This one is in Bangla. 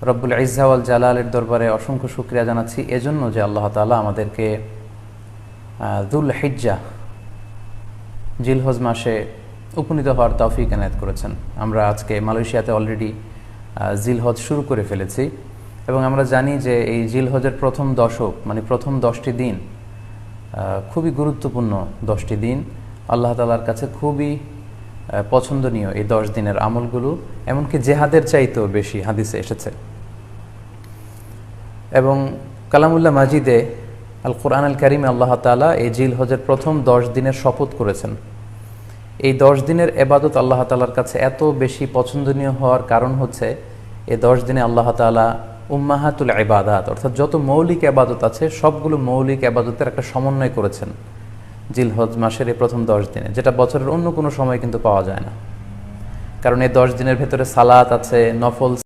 রব্বুল ইজ্জা ওয়াল জালালের দরবারে অসংখ্য শুকরিয়া জানাচ্ছি এজন্য যে আল্লাহ তাআলা আমাদেরকে যুল হিজ্জাহ জিলহজ মাসে উপনীত হওয়ার তৌফিক এনায়েত করেছেন। আমরা আজকে মালয়েশিয়াতে অলরেডি জিলহজ শুরু করে ফেলেছি এবং আমরা জানি যে এই জিলহজের প্রথম দশক মানে প্রথম 10টি দিন খুবই গুরুত্বপূর্ণ 10টি দিন। আল্লাহ তাআলার কাছে খুবই পছন্দনীয় এই 10 দিনের আমলগুলো, এমনকি জেহাদের চাইতেও বেশি হাদিসে এসেছে। এবং কালামুল্লাহ মাজিদে আল কোরআন আল কারিমে আল্লাহ তাআলা এই জিলহজের প্রথম 10 দিনের শপথ করেছেন। এই 10 দিনের এবাদত আল্লাহ তাআলার কাছে এত বেশি পছন্দনীয় হওয়ার কারণ হচ্ছে এই 10 দিনে আল্লাহ তাআলা উম্মাহাতুল ইবাদাত অর্থাৎ যত মৌলিক এবাদত আছে সবগুলো মৌলিক এবাদতের একটা সমন্বয় করেছেন জিলহজ মাসের এই প্রথম 10 দিনে, যেটা বছরের অন্য কোনো সময় কিন্তু পাওয়া যায় না। কারণ এই 10 দিনের ভেতরে সালাত আছে, নফল